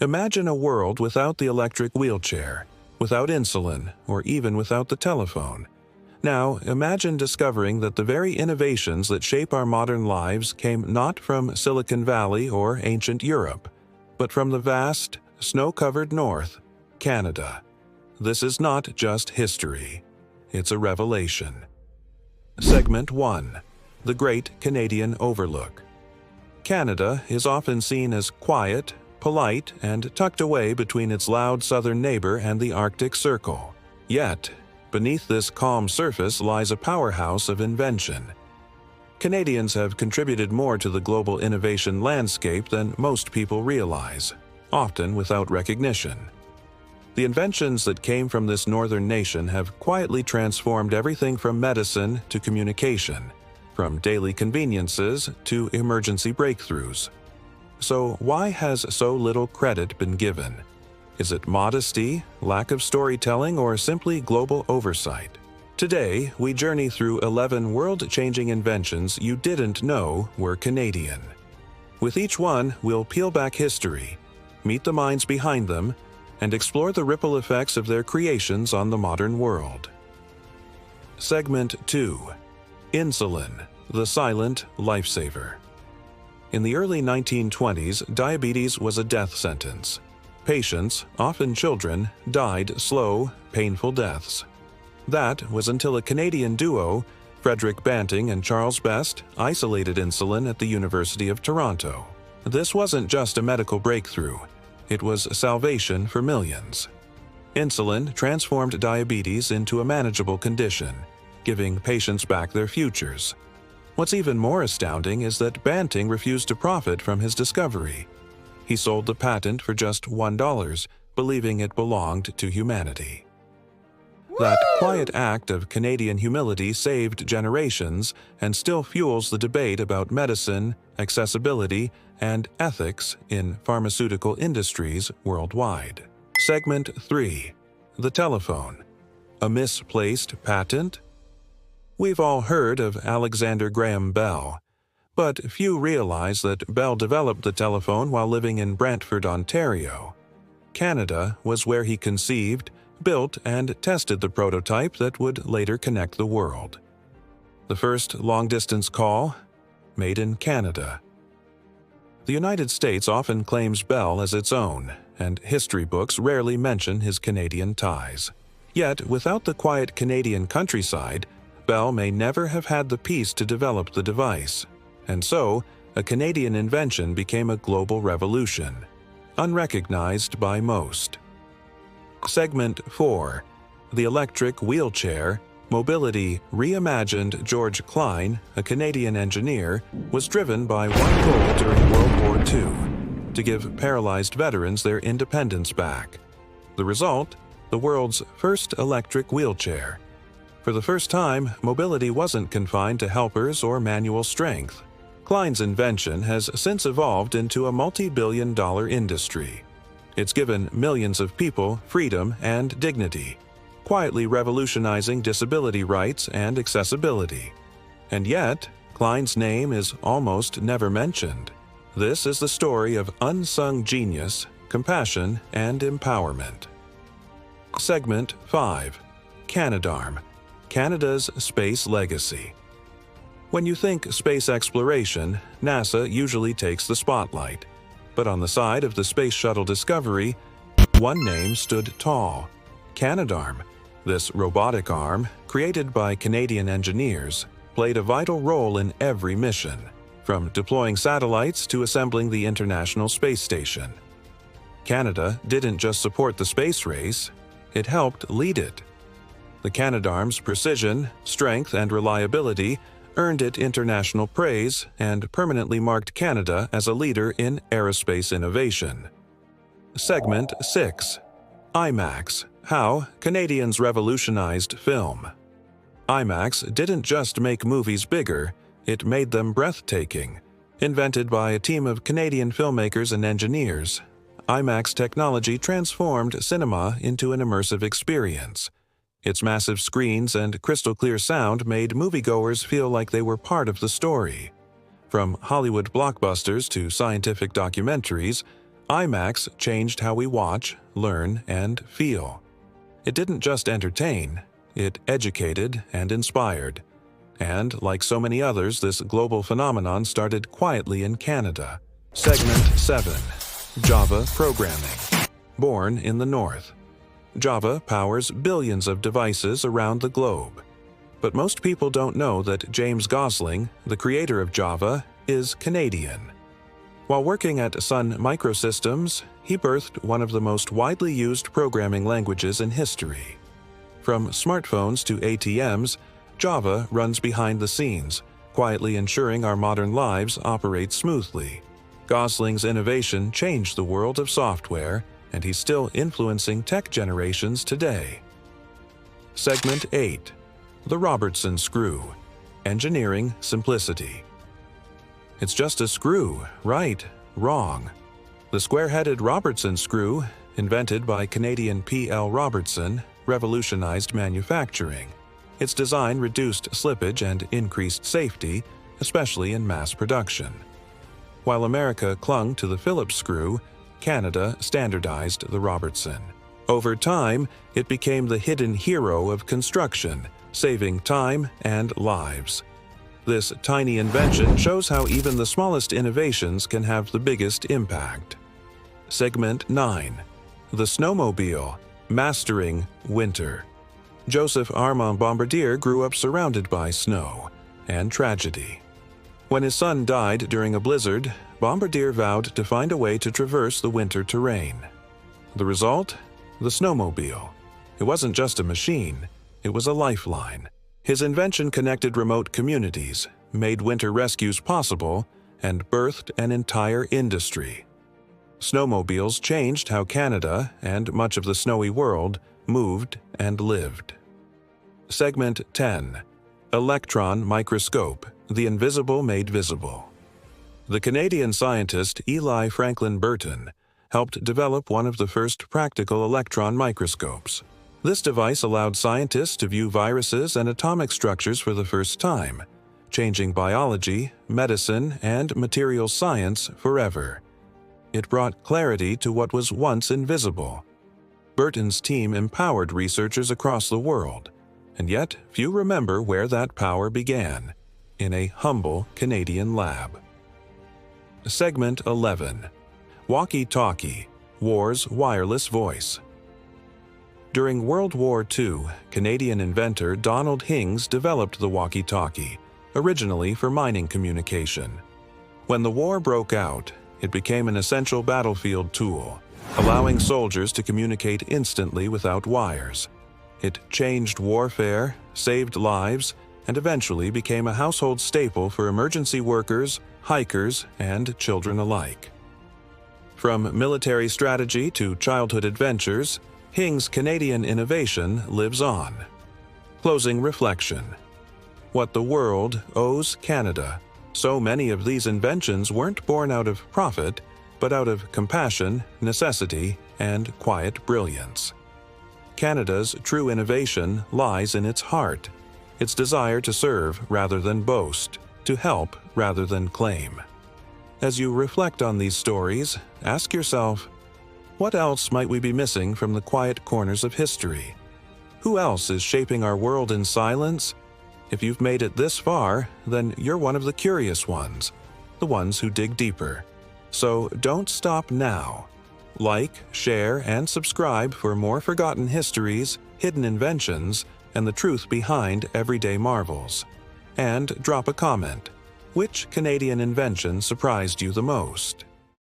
Imagine a world without the electric wheelchair, without insulin, or even without the telephone. Now, imagine discovering that the very innovations that shape our modern lives came not from Silicon Valley or ancient Europe, but from the vast, snow-covered North, Canada. This is not just history. It's a revelation. Segment 1. The Great Canadian Overlook. Canada is often seen as quiet, polite, and tucked away between its loud southern neighbor and the Arctic Circle. Yet, beneath this calm surface lies a powerhouse of invention. Canadians have contributed more to the global innovation landscape than most people realize, often without recognition. The inventions that came from this northern nation have quietly transformed everything from medicine to communication, from daily conveniences to emergency breakthroughs. So why has so little credit been given? Is it modesty, lack of storytelling, or simply global oversight? Today, we journey through 11 world-changing inventions you didn't know were Canadian. With each one, we'll peel back history, meet the minds behind them, and explore the ripple effects of their creations on the modern world. Segment 2. Insulin, the silent lifesaver. In the early 1920s, diabetes was a death sentence. Patients, often children, died slow, painful deaths. That was until a Canadian duo, Frederick Banting and Charles Best, isolated insulin at the University of Toronto. This wasn't just a medical breakthrough. It was salvation for millions. Insulin transformed diabetes into a manageable condition, giving patients back their futures. What's even more astounding is that Banting refused to profit from his discovery. He sold the patent for just $1, believing it belonged to humanity. That quiet act of Canadian humility saved generations and still fuels the debate about medicine, accessibility, and ethics in pharmaceutical industries worldwide. Segment 3. The telephone. A misplaced patent? We've all heard of Alexander Graham Bell, but few realize that Bell developed the telephone while living in Brantford, Ontario. Canada was where he conceived, built, and tested the prototype that would later connect the world. The first long-distance call, made in Canada. The United States often claims Bell as its own, and history books rarely mention his Canadian ties. Yet, without the quiet Canadian countryside, Bell may never have had the peace to develop the device. And so, a Canadian invention became a global revolution, unrecognized by most. Segment 4. The Electric Wheelchair. Mobility reimagined. George Klein, a Canadian engineer, was driven by one goal during World War II: to give paralyzed veterans their independence back. The result? The world's first electric wheelchair. For the first time, mobility wasn't confined to helpers or manual strength. Klein's invention has since evolved into a multi-billion-dollar industry. It's given millions of people freedom and dignity, quietly revolutionizing disability rights and accessibility. And yet, Klein's name is almost never mentioned. This is the story of unsung genius, compassion, and empowerment. Segment 5. Canadarm. Canada's space legacy. When you think space exploration, NASA usually takes the spotlight. But on the side of the Space Shuttle Discovery, one name stood tall: Canadarm. This robotic arm, created by Canadian engineers, played a vital role in every mission, from deploying satellites to assembling the International Space Station. Canada didn't just support the space race, it helped lead it. The Canadarm's precision, strength, and reliability earned it international praise and permanently marked Canada as a leader in aerospace innovation. Segment 6. IMAX. How Canadians revolutionized film. IMAX didn't just make movies bigger, it made them breathtaking. Invented by a team of Canadian filmmakers and engineers, IMAX technology transformed cinema into an immersive experience. Its massive screens and crystal-clear sound made moviegoers feel like they were part of the story. From Hollywood blockbusters to scientific documentaries, IMAX changed how we watch, learn, and feel. It didn't just entertain, it educated and inspired. And, like so many others, this global phenomenon started quietly in Canada. Segment 7. Java Programming. Born in the North. Java powers billions of devices around the globe. But most people don't know that James Gosling, the creator of Java, is Canadian. While working at Sun Microsystems, he birthed one of the most widely used programming languages in history. From smartphones to ATMs, Java runs behind the scenes, quietly ensuring our modern lives operate smoothly. Gosling's innovation changed the world of software, and he's still influencing tech generations today. Segment 8. The Robertson Screw. Engineering Simplicity. It's just a screw, right? Wrong. The square-headed Robertson screw, invented by Canadian P.L. Robertson, revolutionized manufacturing. Its design reduced slippage and increased safety, especially in mass production. While America clung to the Phillips screw, Canada standardized the Robertson. Over time, it became the hidden hero of construction, saving time and lives. This tiny invention shows how even the smallest innovations can have the biggest impact. Segment 9. The Snowmobile. Mastering Winter. Joseph Armand Bombardier grew up surrounded by snow and tragedy. When his son died during a blizzard, Bombardier vowed to find a way to traverse the winter terrain. The result? The snowmobile. It wasn't just a machine, it was a lifeline. His invention connected remote communities, made winter rescues possible, and birthed an entire industry. Snowmobiles changed how Canada, and much of the snowy world, moved and lived. Segment 10. Electron Microscope. The Invisible Made Visible. The Canadian scientist Eli Franklin Burton helped develop one of the first practical electron microscopes. This device allowed scientists to view viruses and atomic structures for the first time, changing biology, medicine, and materials science forever. It brought clarity to what was once invisible. Burton's team empowered researchers across the world, and yet few remember where that power began, in a humble Canadian lab. Segment 11. Walkie Talkie. War's Wireless Voice. During World War II, Canadian inventor Donald Hings developed the walkie-talkie, originally for mining communication. When the war broke out, it became an essential battlefield tool, allowing soldiers to communicate instantly without wires. It changed warfare, saved lives, and eventually became a household staple for emergency workers, hikers, and children alike. From military strategy to childhood adventures, Hing's Canadian innovation lives on. Closing reflection. What the world owes Canada. So many of these inventions weren't born out of profit, but out of compassion, necessity, and quiet brilliance. Canada's true innovation lies in its heart, its desire to serve rather than boast, to help rather than claim. As you reflect on these stories, ask yourself, what else might we be missing from the quiet corners of history? Who else is shaping our world in silence? If you've made it this far, then you're one of the curious ones, the ones who dig deeper. So don't stop now. Like, share, and subscribe for more forgotten histories, hidden inventions, and the truth behind everyday marvels. And drop a comment. Which Canadian invention surprised you the most?